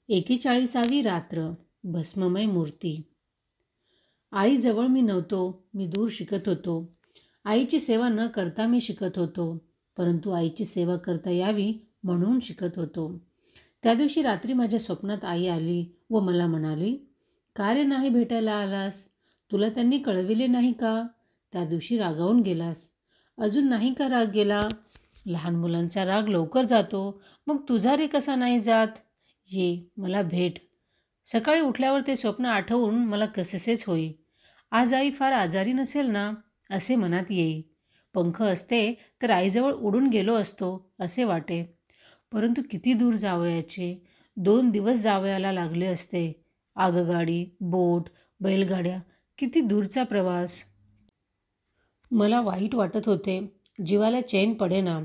41वी रात्र. भस्ममय मूर्ती. आईजवळ मी नव्हतो. मी दूर शिकत होतो. आईची सेवा न करता मी शिकत होतो, परंतु आईची सेवा करता यावी म्हणून शिकत होतो. त्या दिवशी रात्री माझ्या स्वप्नात आई आली व मला म्हणाली, "का रे नाही भेटायला आलास? तुला त्यांनी कळविले नाही का? त्या दिवशी रागावून गेलास. अजून नाही का राग गेला? लहान मुलांचा राग लवकर जातो, मग तुझा रे कसा नाही जात? ये, मला भेट." सकाळी उठल्यावर ते स्वप्न आठवून मला कसेसेच होई. आज आई फार आजारी नसेल ना, असे मनात येई. पंख असते तर आईजवळ उडून गेलो असतो असे वाटे. परंतु किती दूर जावयाचे. 2 दिवस जावयाला लागले असते. आगगाडी, बोट, बैलगाड्या, किती दूरचा प्रवास. मला वाईट वाटत होते. जीवाला चैन पडेना.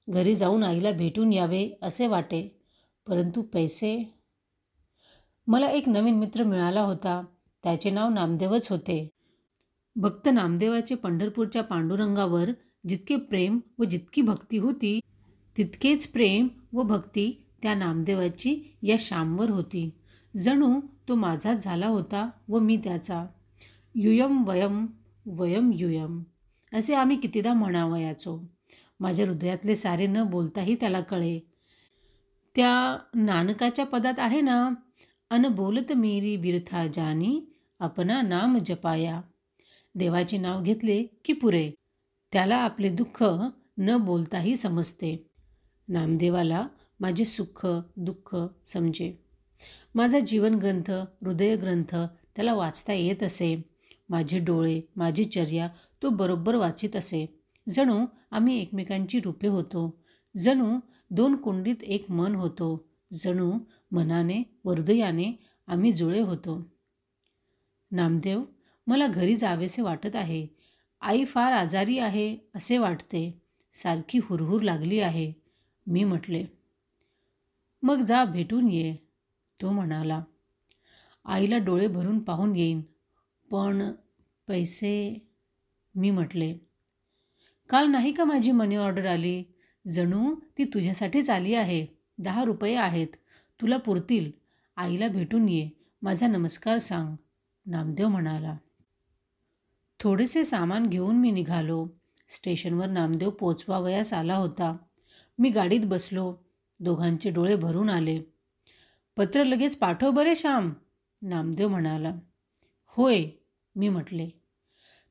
घरी जाऊन आईला भेटून यावे असे वाटे. परंतु पैसे. मला एक नवीन मित्र मिळाला होता. त्याचे नाव नामदेवच होते. भक्त नामदेवाचे पंढरपूरच्या पांडुरंगावर जितके प्रेम व जितकी भक्ती होती, तितकेच प्रेम व भक्ती त्या नामदेवाची या श्यामवर होती. जणू तो माझाच झाला होता व मी त्याचा. युयम वयम, वयम युयम असे आम्ही कितीदा म्हणावयाचो. माझ्या हृदयातले सारे न बोलताही त्याला कळे. त्या नानकाच्या पदात आहे ना, "अन बोलत मेरी बिरथा जानी, अपना नाम जपाया." देवाचे नाव घेतले की पुरे. त्याला आपले दुःख न बोलताही समजते. नामदेवाला माझे सुख दुःख समजे. माझा जीवनग्रंथ, हृदयग्रंथ त्याला वाचता येत असे. माझे डोळे, माझी चर्या तो बरोबर वाचित असे. जणू आम्ही एकमेकांची रूपे होतो. जणू 2 कुंडीत एक मन होतो. जणू मनाने व हृदयाने आम्ही जुळे होतो. "नामदेव, मला घरी जावेसे वाटत आहे. आई फार आजारी आहे असे वाटते. सारखी हुरहुर लागली आहे." मी म्हटले. "मग जा भेटून ये." तो म्हणाला, "आईला डोळे भरून पाहून येईन, पण पैसे." मी म्हटले, "काल नाही का माझी मनी ऑर्डर आली? जणू ती तुझ्यासाठीच आली आहे. 10 रुपये आहेत. तुला पुरतील. आईला भेटून ये. माझा नमस्कार सांग." नामदेव म्हणाला. थोडेसे सामान घेऊन मी निघालो. स्टेशनवर नामदेव पोचवावयास आला होता. मी गाडीत बसलो. दोघांचे डोळे भरून आले. "पत्र लगेच पाठव बरे श्याम." नामदेव म्हणाला. "होय," मी म्हटले.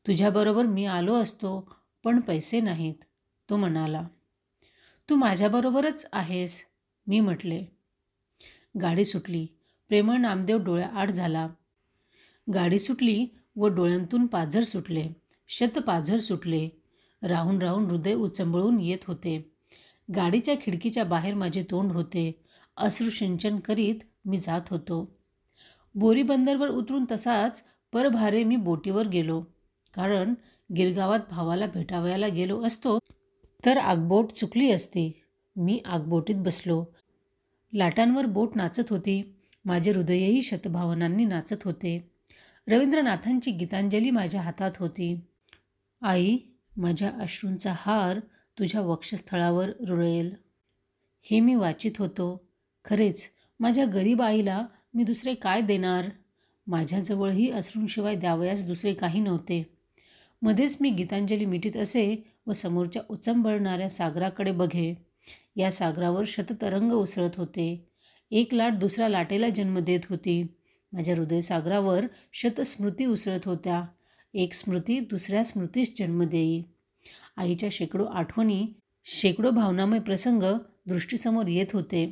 "तुझ्याबरोबर मी आलो असतो, पण पैसे नाहीत." तो म्हणाला. "तू माझ्याबरोबरच आहेस." मी म्हटले. गाडी सुटली. प्रेमळ नामदेव डोळ्याआड झाला. गाडी सुटली व डोळ्यांतून पाझर सुटले. शतपाझर सुटले. राहून राहून हृदय उचंबळून येत होते. गाडीच्या खिडकीच्या बाहेर माझे तोंड होते. अश्रुसिंचन करीत मी जात होतो. बोरी बंदरवर उतरून तसाच परभारे मी बोटीवर गेलो. कारण गिरगावात भावाला भेटावयाला गेलो असतो तर आगबोट चुकली असती. मी आगबोटीत बसलो. लाटांवर बोट नाचत होती. माझे हृदयही शतभावनांनी नाचत होते. रवींद्रनाथांची गीतांजली माझ्या हातात होती. "आई, माझ्या अश्रूंचा हार तुझ्या वक्षस्थळावर रुळेल." हे मी वाचित होतो. खरेच माझ्या गरीब आईला मी दुसरे काय देणार? माझ्याजवळही अश्रूंशिवाय द्यावयास दुसरे काही नव्हते. मध्येच मी गीतांजली मिटीत असे व समोरच्या उचंबळणाऱ्या सागराकडे बघे. या सागरावर शततरंग उसळत होते. एक लाट दुसऱ्या लाटेला जन्म देत होती. माझ्या हृदयसागरावर शतस्मृती उसळत होत्या. एक स्मृती दुसऱ्या स्मृतीस जन्म देई. आईच्या शेकडो आठवणी, शेकडो भावनामय प्रसंग दृष्टीसमोर येत होते.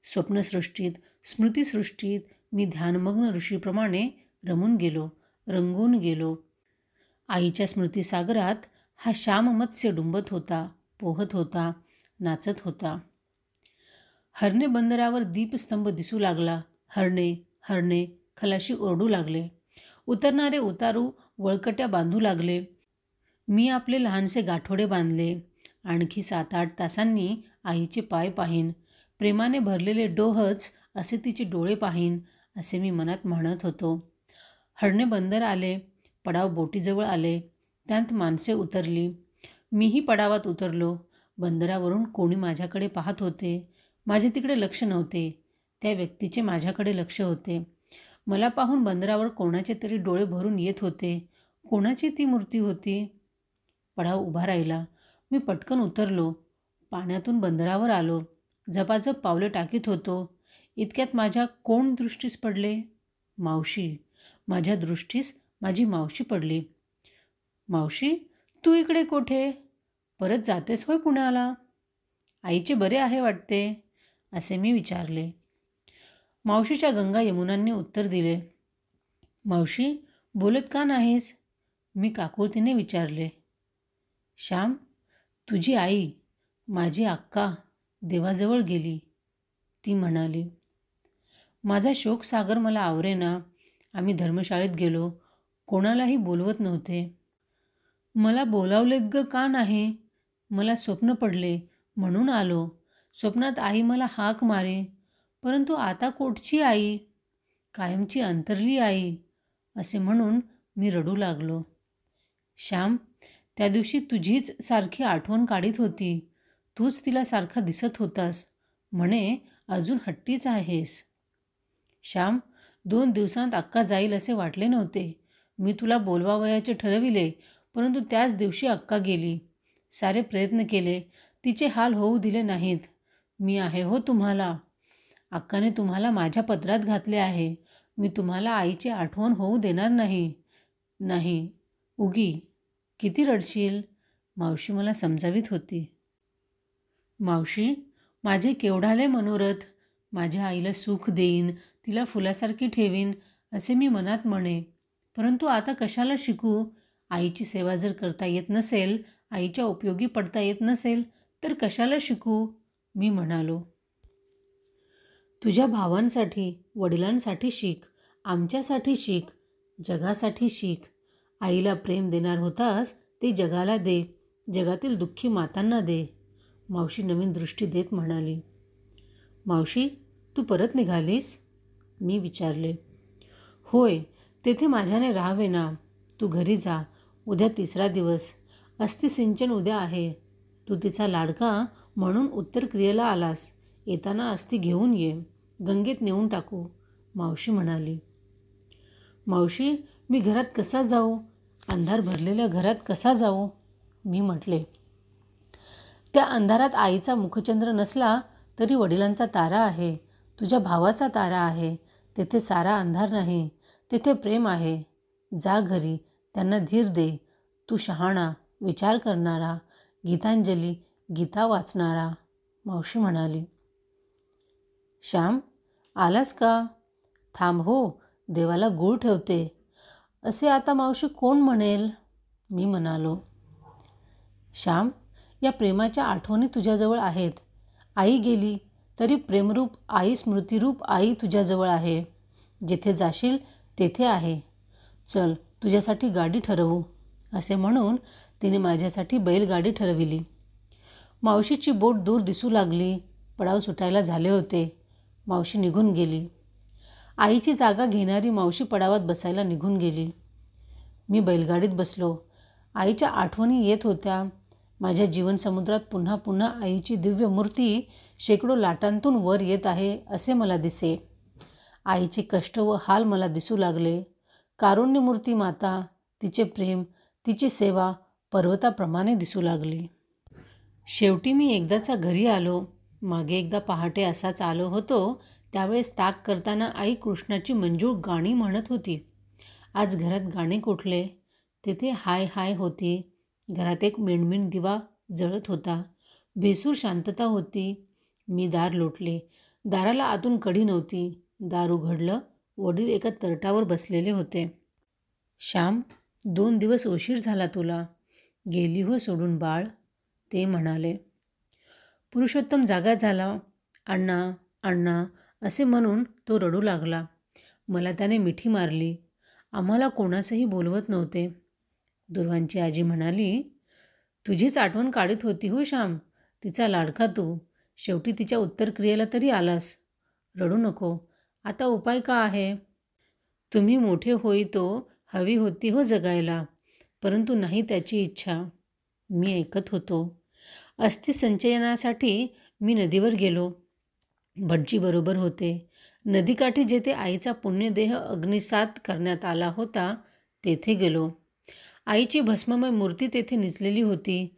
स्वप्नसृष्टीत, स्मृतिसृष्टीत मी ध्यानमग्न ऋषीप्रमाणे रमून गेलो, रंगून गेलो. आईच्या स्मृतिसागरात हा श्याममत्स्य डुंबत होता, पोहत होता, नाचत होता. हरणे बंदरावर दीपस्तंभ दिसू लागला. हरणे हरणे खलाशी ओरडू लागले. उतरणारे उतारू वळकट्या बांधू लागले. मी आपले लहानसे गाठोडे बांधले. आणखी 7-8 तासांनी आईचे पाय पाहीन. प्रेमाने भरलेले डोहच असे तिचे डोळे पाहीन, असे मी मनात म्हणत होतो. हरणे बंदर आले. पडाव बोटीजवळ आले. त्यात माणसे उतरली. मीही पडावात उतरलो. बंदरावरून कोणी माझ्याकडे पाहत होते. माझे तिकडे लक्ष नव्हते. त्या व्यक्तीचे माझ्याकडे लक्ष होते. मला पाहून बंदरावर कोणाचे तरी डोळे भरून येत होते. कोणाची ती मूर्ती होती? पडाव उभा राहिला. मी पटकन उतरलो. पाण्यातून बंदरावर आलो. झपाझप पावले टाकीत होतो. इतक्यात माझ्या कोण दृष्टीस पडले? मावशी. माझ्या दृष्टीस माझी मावशी पडली. मावशी, तू इकडे कोठे? परत जातेस होय पुण्याला? आईचे बरे आहे वाटते, असे मी विचारले. मावशीच्या गंगा यमुनांनी उत्तर दिले. मावशी, बोलत का नाहीस? मी काकुळतीने विचारले. श्याम, तुझी आई, माझी अक्का देवाजवळ गेली, ती म्हणाली. माझा शोकसागर मला आवरेना. आम्ही धर्मशाळेत गेलो. कोणालाही बोलवत नव्हते. मला बोलावलेत ग का नाही? मला स्वप्न पडले म्हणून आलो. स्वप्नात आई मला हाक मारे. परंतु आता कोठची आई? कायमची अंतरली आई, असे म्हणून मी रडू लागलो. श्याम, त्या दिवशी तुझीच सारखी आठवण काढीत होती. तूच तिला सारखा दिसत होतास. म्हणे अजून हट्टीच आहेस. श्याम, 2 दिवसांत अक्का जाईल असे वाटले नव्हते. मी तुला बोलवावयाचे ठरविले, परंतु त्याच दिवशी अक्का गेली. सारे प्रयत्न केले, तिचे हाल होऊ दिले नाहीत. मी आहे हो तुम्हाला. अक्काने तुम्हाला माझ्या पदरात घातले आहे. मी तुम्हाला आईची आठवण होऊ देणार नाही. नाही, उगी किती रडशील? मावशी मला समजावीत होती. मावशी, माझे केवढाले मनोरथ. माझ्या आईला सुख देईन, तिला फुलासारखी ठेवीन, असे मी मनात म्हणे. परंतु आता कशाला शिकू? आईची सेवा जर करता येत नसेल, आईच्या उपयोगी पडता येत नसेल, तर कशाला शिकू? मी म्हणालो. तुझ्या भावांसाठी, वडिलांसाठी शिक, आमच्यासाठी शिक, जगासाठी शिक. आईला प्रेम देणार होतास ते जगाला दे, जगातील दुःखी मातांना दे, मावशी नवीन दृष्टी देत म्हणाली. मावशी, तू परत निघालीस? मी विचारले. होय, तेथे माझ्याने राहावे ना. तू घरी जा. उद्या 3रा दिवस. अस्थिसिंचन उद्या आहे. तू तिचा लाडका म्हणून उत्तर क्रियेला आलास. येताना अस्थी घेऊन ये. गंगेत नेऊन टाकू, मावशी म्हणाली. मावशी, मी घरात कसा जाऊ? अंधार भरलेल्या घरात कसा जाऊ? मी म्हटले. त्या अंधारात आईचा मुखचंद्र नसला तरी वडिलांचा तारा आहे, तुझ्या भावाचा तारा आहे. तेथे सारा अंधार नाही, तेथे प्रेम आहे. जा घरी, त्यांना धीर दे. तू शहाणा, विचार करणारा, गीतांजली, गीता वाचणारा, मावशी म्हणाली. श्याम, आलास का? थांब हो, देवाला गूळ ठेवते. असे आता मावशी कोण म्हणेल? मी म्हणालो. श्याम, या प्रेमाच्या आठवणी तुझ्याजवळ आहेत. आई गेली तरी प्रेमरूप आई, स्मृतिरूप आई तुझ्याजवळ आहे. जिथे जाशील तेथे आहे. चल, तुझ्यासाठी गाडी ठरवू, असे म्हणून तिने माझ्यासाठी बैलगाडी ठरविली. मावशीची बोट दूर दिसू लागली. पडाव सुटायला झाले होते. मावशी निघून गेली. आईची जागा घेणारी मावशी पडावात बसायला निघून गेली. मी बैलगाडीत बसलो. आईच्या आठवणी येत होत्या. माझ्या जीवनसमुद्रात पुन्हा पुन्हा आईची दिव्य मूर्ती शेकडो लाटांतून वर येत आहे असे मला दिसे. आईचे कष्ट व हाल मला दिसू लागले. कारुण्यमूर्ती माता, तिचे प्रेम, तिची सेवा पर्वताप्रमाणे दिसू लागली. शेवटी मी एकदाचा घरी आलो. मागे एकदा पहाटे असाच आलो होतो. त्यावेळेस ताक करताना आई कृष्णाची मंजूळ गाणी म्हणत होती. आज घरात गाणे कुठले? तेथे हाय हाय होती. घरात एक मिणमिण दिवा जळत होता. बेसूर शांतता होती. मी दार लोटले. दाराला आतून कडी नव्हती. दार उघडलं. वडील एका तरटावर बसलेले होते. श्याम, 2 दिवस उशीर झाला तुला. गेली हो सोडून बाळ, ते म्हणाले. पुरुषोत्तम जागा झाला. अण्णा, अण्णा असे म्हणून तो रडू लागला. मला त्याने मिठी मारली. आम्हाला कोणासही बोलवत नव्हते. दुर्वांची आजी म्हणाली, तुझीच आठवण काढीत होती हो श्याम, तिचा लाडका तू. शेवटी तिच्या उत्तरक्रियेला तरी आलास. रडू नको. आता उपाय का आहे? तुम्ही मोठे होईतो हवी होती हो जगायला, परंतु नाही त्याची इच्छा. मी ऐकत होतो. अस्थिसंचयनासाठी मी नदीवर गेलो. भटजी बरोबर होते. नदीकाठी जेथे आईचा पुण्यदेह अग्निसात करण्यात आला होता तेथे गेलो. आईची भस्ममय मूर्ती तेथे निजलेली होती.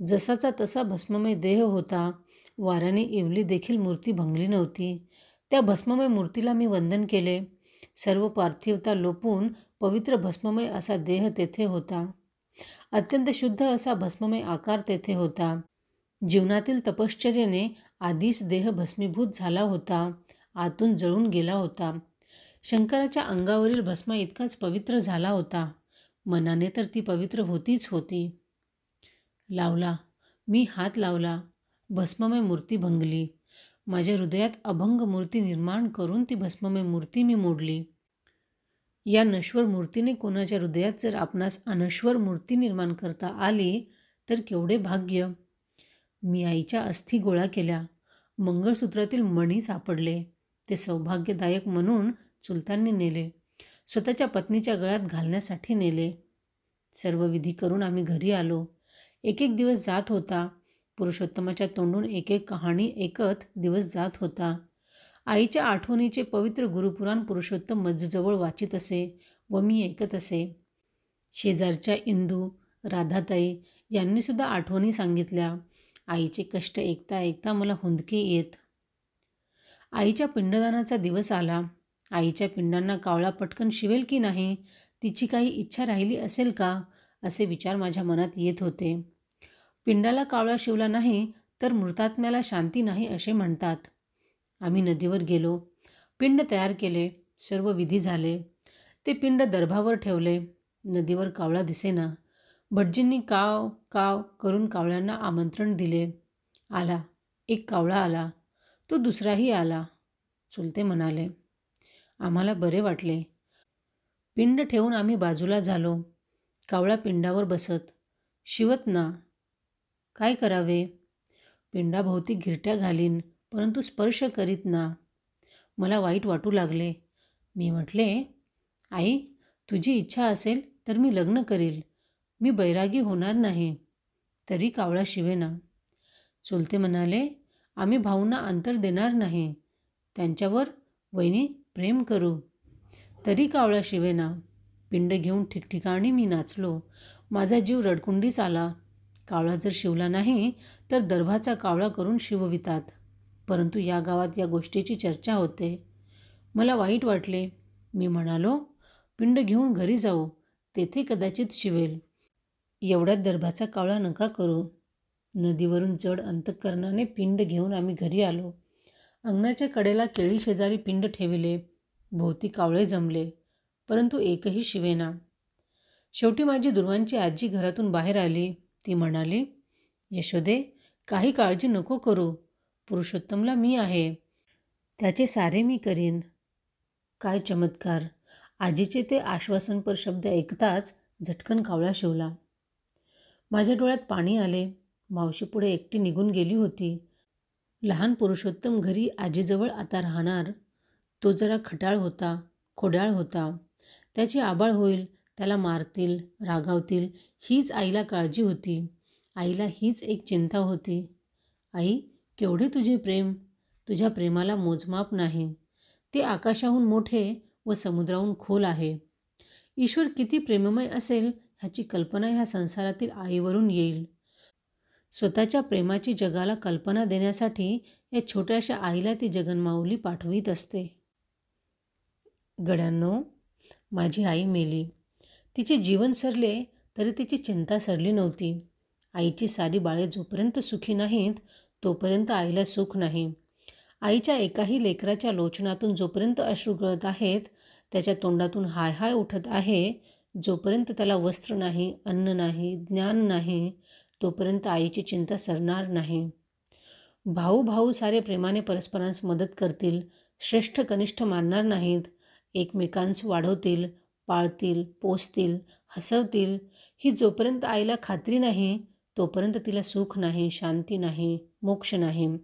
जसाचा तसा भस्ममय देह होता. वाऱ्याने इवली देखील मूर्ती भंगली नव्हती. त्या भस्ममय मूर्तीला मी वंदन केले. सर्व पार्थिवता लोपून पवित्र भस्ममय असा देह तेथे होता. अत्यंत शुद्ध असा भस्ममय आकार तेथे होता. जीवनातील तपश्चर्येने आधीच देह भस्मीभूत झाला होता. आतून जळून गेला होता. शंकराच्या अंगावरील भस्मा इतकाच पवित्र झाला होता. मनाने तर ती पवित्र होतीच होती. लावला, मी हात लावला. भस्ममय मूर्ती भंगली. माझ्या हृदयात अभंग मूर्ती निर्माण करून ती भस्ममय मूर्ती मी मोडली. या नश्वर मूर्तीने कोणाच्या हृदयात जर आपणास अनश्वर मूर्ती निर्माण करता आली तर केवढे भाग्य. मी आईच्या अस्थी गोळा केल्या. मंगळसूत्रातील मणी सापडले. ते सौभाग्यदायक म्हणून चुलत्यांनी नेले. स्वतःच्या पत्नीच्या गळ्यात घालण्यासाठी नेले. सर्व विधी करून आम्ही घरी आलो. एक एक दिवस जात होता. पुरुषोत्तमाच्या तोंडून एक एक कहाणी ऐकत दिवस जात होता. आईच्या आठवणीचे पवित्र गुरुपुराण पुरुषोत्तम मजजवळ वाचित असे व मी ऐकत असे. शेजारच्या इंदू, राधाताई यांनीसुद्धा आठवणी सांगितल्या. आईचे कष्ट ऐकता ऐकता मला हुंदके येत. आईच्या पिंडदानाचा दिवस आला. आईच्या पिंडांना कावळा पटकन शिवेल की नाही, तिची काही इच्छा राहिली असेल का, असे विचार माझ्या मनात येत होते. पिंडाला कावळा शिवला नाही तर मृतात्म्याला शांती नाही असे म्हणतात. आम्ही नदीवर गेलो. पिंड तयार केले. सर्व विधी झाले. ते पिंड दर्भावर ठेवले. नदीवर कावळा दिसेना. भटजींनी काव काव करून कावळ्यांना आमंत्रण दिले. आला, एक कावळा आला. तो दुसराही आला. चुलते म्हणाले. आम्हाला बरे वाटले. पिंड ठेवून आम्ही बाजूला झालो. कावळा पिंडावर बसत. शिवत ना. काय करावे? पिंडाभोवती घिरट्या घालीन, परंतु स्पर्श करीत ना. मला वाईट वाटू लागले. मी म्हटले, आई, तुझी इच्छा असेल तर मी लग्न करील. मी बैरागी होणार नाही. तरी कावळा शिवेना. चुलते म्हणाले, आम्ही भाऊंना अंतर देणार नाही. त्यांच्यावर वहिनी प्रेम करू. तरी कावळा शिवेना. पिंड घेऊन ठिकठिकाणी मी नाचलो. माझा जीव रडकुंडीस आला. कावळा जर शिवला नाही तर दर्भाचा कावळा करून शिववितात. परंतु या गावात या गोष्टीची चर्चा होते. मला वाईट वाटले. मी म्हणालो, पिंड घेऊन घरी जाऊ. तेथे कदाचित शिवेल. एवढ्यात दर्भाचा कावळा नका करू. नदीवरून जड अंतःकरणाने पिंड घेऊन आम्ही घरी आलो. अंगणाच्या कडेला केळी शेजारी पिंड ठेविले. भोवती कावळे जमले, परंतु एकही शिवेना. शेवटी माझी दुर्वांची आजी घरातून बाहेर आली. ती म्हणाली, यशोदे, काही काळजी नको करू. पुरुषोत्तमला मी आहे. त्याचे सारे मी करीन. काय चमत्कार. आजीचे ते आश्वासनपर शब्द ऐकताच झटकन कावळा शिवला. माझ्या डोळ्यात पाणी आले. मावशी पुढे एकटी निघून गेली होती. लहान पुरुषोत्तम घरी आजीजवळ आता राहणार. तो जरा खट्याळ होता, खोड्याळ होता. त्याची आबाळ होईल, त्याला मारतील, रागावतील, हीच आईला काळजी होती. आईला हीच एक चिंता होती. आई, केवढे तुझे प्रेम. तुझ्या प्रेमाला मोजमाप नाही. ते आकाशाहून मोठे व समुद्राहून खोल आहे. ईश्वर किती प्रेममय असेल ह्याची कल्पना ह्या संसारातील आईवरून येईल. स्वतःच्या प्रेमाची जगाला कल्पना देण्यासाठी या छोट्याशा आईला ती जगन्माऊली पाठवीत असते. गड्यांनो, माझी आई मेली. तिचे जीवन सरले तरी तिची चिंता सरली नव्हती. आईची सारी बाळे जोपर्यंत सुखी नाहीत तोपर्यंत आईला सुख नाही. आईच्या एकाही लेकराच्या लोचनातून जोपर्यंत अश्रू गळत आहेत, त्याच्या तोंडातून हाय हाय उठत आहे, जोपर्यंत त्याला वस्त्र नाही, अन्न नाही, ज्ञान नाही, तोपर्यंत आईची चिंता सरणार नाही. भाऊ भाऊ सारे प्रेमाने परस्परांस मदत करतील, श्रेष्ठ कनिष्ठ मानणार नाहीत, एकमेकांस वाढवतील, पाळतील, पोसतील, हसवतील. ही जोपर्यंत आईला खात्री नाही तोपर्यंत तिला सुख नाही, शांती नाही, मोक्ष नाही.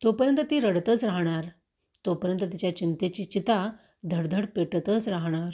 तोपर्यंत ती रडतच राहणार. तोपर्यंत तिच्या चिंतेची चिता धडधड पेटतच राहणार.